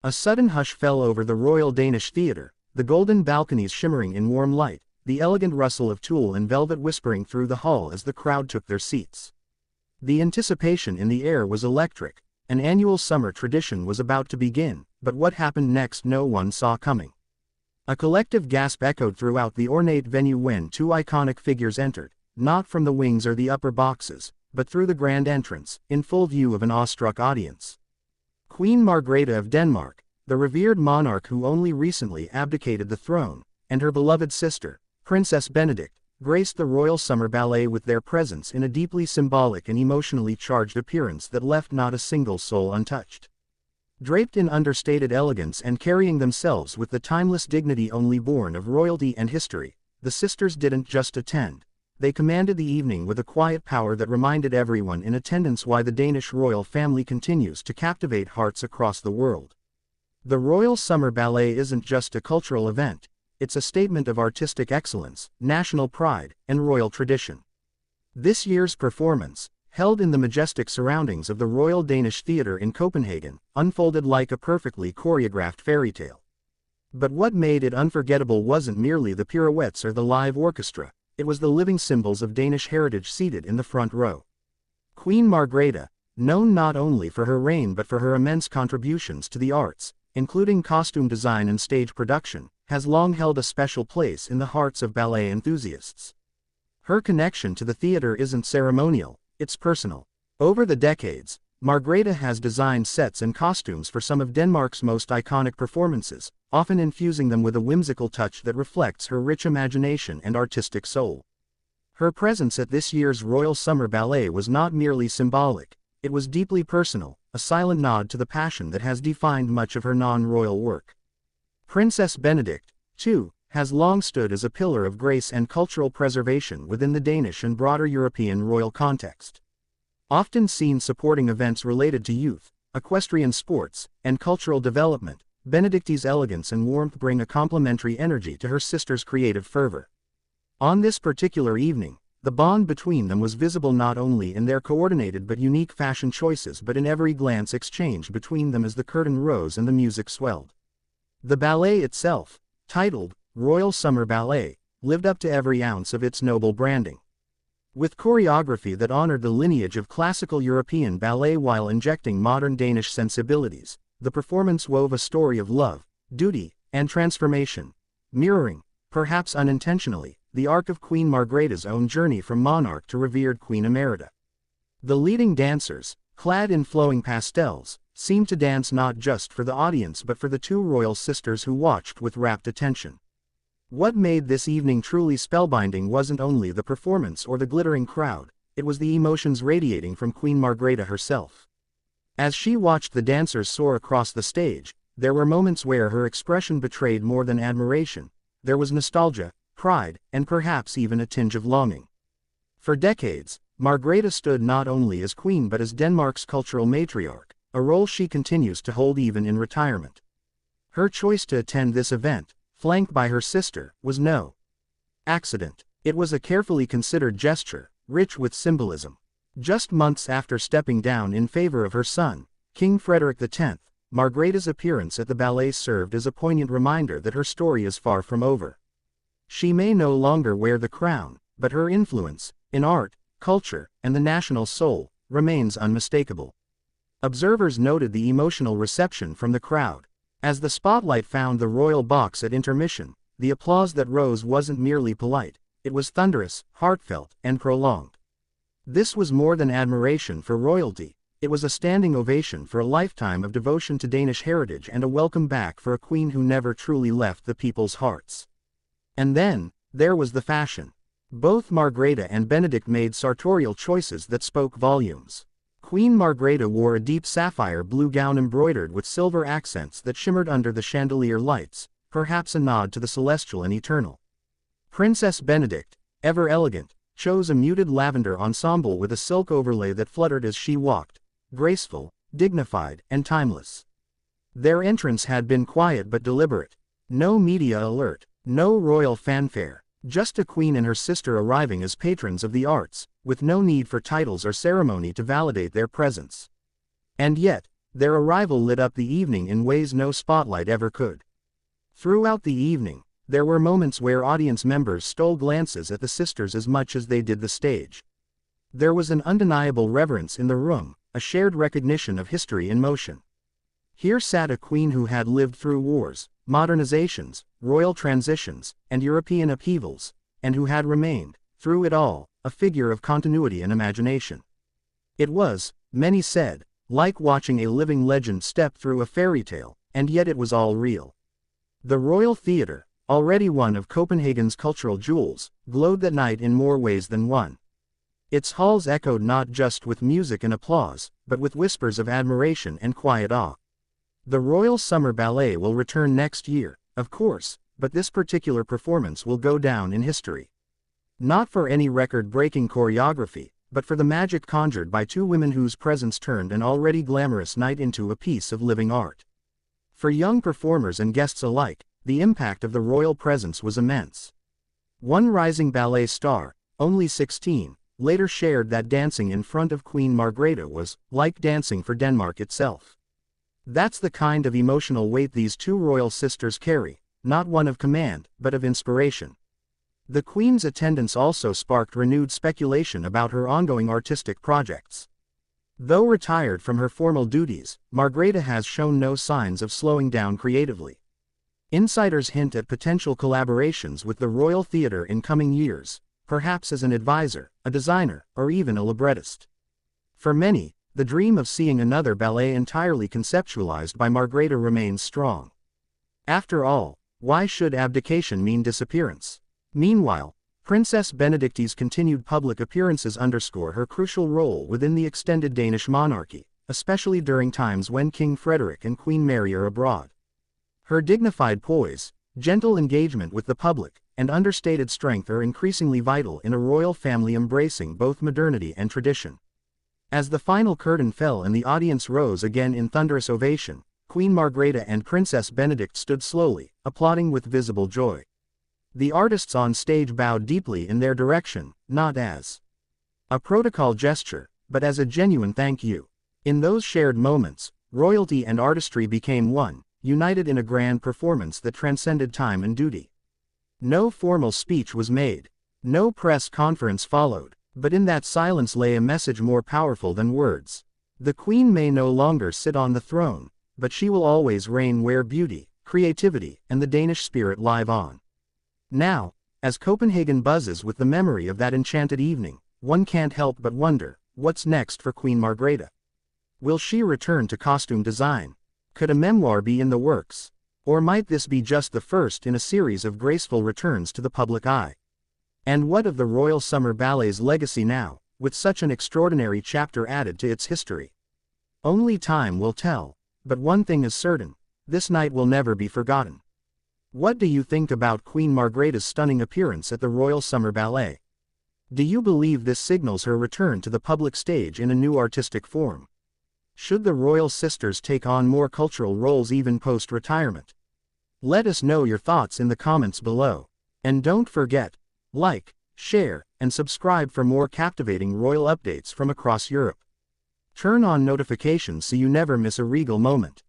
A sudden hush fell over the Royal Danish Theatre, the golden balconies shimmering in warm light, the elegant rustle of tulle and velvet whispering through the hall as the crowd took their seats. The anticipation in the air was electric. An annual summer tradition was about to begin, but what happened next no one saw coming. A collective gasp echoed throughout the ornate venue when two iconic figures entered, not from the wings or the upper boxes, but through the grand entrance, in full view of an awestruck audience. Queen Margrethe of Denmark, the revered monarch who only recently abdicated the throne, and her beloved sister, Princess Benedikte, graced the Royal Summer Ballet with their presence in a deeply symbolic and emotionally charged appearance that left not a single soul untouched. Draped in understated elegance and carrying themselves with the timeless dignity only born of royalty and history, the sisters didn't just attend. They commanded the evening with a quiet power that reminded everyone in attendance why the Danish royal family continues to captivate hearts across the world. The Royal Summer Ballet isn't just a cultural event, it's a statement of artistic excellence, national pride, and royal tradition. This year's performance, held in the majestic surroundings of the Royal Danish Theatre in Copenhagen, unfolded like a perfectly choreographed fairy tale. But what made it unforgettable wasn't merely the pirouettes or the live orchestra, it was the living symbols of Danish heritage seated in the front row. Queen Margrethe, known not only for her reign but for her immense contributions to the arts, including costume design and stage production, has long held a special place in the hearts of ballet enthusiasts. Her connection to the theatre isn't ceremonial, it's personal. Over the decades, Margrethe has designed sets and costumes for some of Denmark's most iconic performances, often infusing them with a whimsical touch that reflects her rich imagination and artistic soul. Her presence at this year's Royal Summer Ballet was not merely symbolic, it was deeply personal, a silent nod to the passion that has defined much of her non-royal work. Princess Benedikte, too, has long stood as a pillar of grace and cultural preservation within the Danish and broader European royal context. Often seen supporting events related to youth, equestrian sports, and cultural development, Benedikte's elegance and warmth bring a complementary energy to her sister's creative fervor. On this particular evening, the bond between them was visible not only in their coordinated but unique fashion choices but in every glance exchanged between them as the curtain rose and the music swelled. The ballet itself, titled Royal Summer Ballet, lived up to every ounce of its noble branding. With choreography that honored the lineage of classical European ballet while injecting modern Danish sensibilities, the performance wove a story of love, duty, and transformation, mirroring, perhaps unintentionally, the arc of Queen Margrethe's own journey from monarch to revered Queen Emerita. The leading dancers, clad in flowing pastels, seemed to dance not just for the audience but for the two royal sisters who watched with rapt attention. What made this evening truly spellbinding wasn't only the performance or the glittering crowd, it was the emotions radiating from Queen Margrethe herself. As she watched the dancers soar across the stage, there were moments where her expression betrayed more than admiration. There was nostalgia, pride, and perhaps even a tinge of longing. For decades, Margrethe stood not only as queen but as Denmark's cultural matriarch, a role she continues to hold even in retirement. Her choice to attend this event, flanked by her sister, was no accident. It was a carefully considered gesture, rich with symbolism. Just months after stepping down in favor of her son, King Frederik X, Margrethe's appearance at the ballet served as a poignant reminder that her story is far from over. She may no longer wear the crown, but her influence, in art, culture, and the national soul, remains unmistakable. Observers noted the emotional reception from the crowd. As the spotlight found the royal box at intermission, the applause that rose wasn't merely polite, it was thunderous, heartfelt, and prolonged. This was more than admiration for royalty, it was a standing ovation for a lifetime of devotion to Danish heritage and a welcome back for a queen who never truly left the people's hearts. And then, there was the fashion. Both Margrethe and Benedikte made sartorial choices that spoke volumes. Queen Margrethe wore a deep sapphire blue gown embroidered with silver accents that shimmered under the chandelier lights, perhaps a nod to the celestial and eternal. Princess Benedikte, ever elegant, chose a muted lavender ensemble with a silk overlay that fluttered as she walked, graceful, dignified, and timeless. Their entrance had been quiet but deliberate. No media alert, no royal fanfare, just a queen and her sister arriving as patrons of the arts, with no need for titles or ceremony to validate their presence. And yet, Their arrival lit up the evening in ways no spotlight ever could. Throughout the evening, there were moments where audience members stole glances at the sisters as much as they did the stage. There was an undeniable reverence in the room, a shared recognition of history in motion. Here sat a queen who had lived through wars, modernizations, royal transitions, and European upheavals, and who had remained, through it all, a figure of continuity and imagination. It was, many said, like watching a living legend step through a fairy tale, and yet it was all real. The Royal Theatre, already one of Copenhagen's cultural jewels, glowed that night in more ways than one. Its halls echoed not just with music and applause, but with whispers of admiration and quiet awe. The Royal Summer Ballet will return next year, of course, but this particular performance will go down in history. Not for any record-breaking choreography, but for the magic conjured by two women whose presence turned an already glamorous night into a piece of living art. For young performers and guests alike, the impact of the royal presence was immense. One rising ballet star, only 16, later shared that dancing in front of Queen Margrethe was like dancing for Denmark itself. That's the kind of emotional weight these two royal sisters carry, not one of command, but of inspiration. The Queen's attendance also sparked renewed speculation about her ongoing artistic projects. Though retired from her formal duties, Margrethe has shown no signs of slowing down creatively. Insiders hint at potential collaborations with the Royal Theatre in coming years, perhaps as an advisor, a designer, or even a librettist. For many, the dream of seeing another ballet entirely conceptualized by Margrethe remains strong. After all, why should abdication mean disappearance? Meanwhile, Princess Benedikte's continued public appearances underscore her crucial role within the extended Danish monarchy, especially during times when King Frederik and Queen Mary are abroad. Her dignified poise, gentle engagement with the public, and understated strength are increasingly vital in a royal family embracing both modernity and tradition. As the final curtain fell and the audience rose again in thunderous ovation, Queen Margrethe and Princess Benedikte stood slowly, applauding with visible joy. The artists on stage bowed deeply in their direction, not as a protocol gesture, but as a genuine thank you. In those shared moments, royalty and artistry became one, united in a grand performance that transcended time and duty. No formal speech was made. No press conference followed, but in that silence lay a message more powerful than words. The Queen may no longer sit on the throne, but she will always reign where beauty, creativity, and the Danish spirit live on. Now, as Copenhagen buzzes with the memory of that enchanted evening, one can't help but wonder, what's next for Queen Margrethe? Will she return to costume design? Could a memoir be in the works? Or might this be just the first in a series of graceful returns to the public eye? And what of the Royal Summer Ballet's legacy now, with such an extraordinary chapter added to its history? Only time will tell, but one thing is certain, this night will never be forgotten. What do you think about Queen Margrethe's stunning appearance at the Royal Summer Ballet? Do you believe this signals her return to the public stage in a new artistic form? Should the royal sisters take on more cultural roles even post-retirement? Let us know your thoughts in the comments below. And don't forget, like, share, and subscribe for more captivating royal updates from across Europe. Turn on notifications so you never miss a regal moment.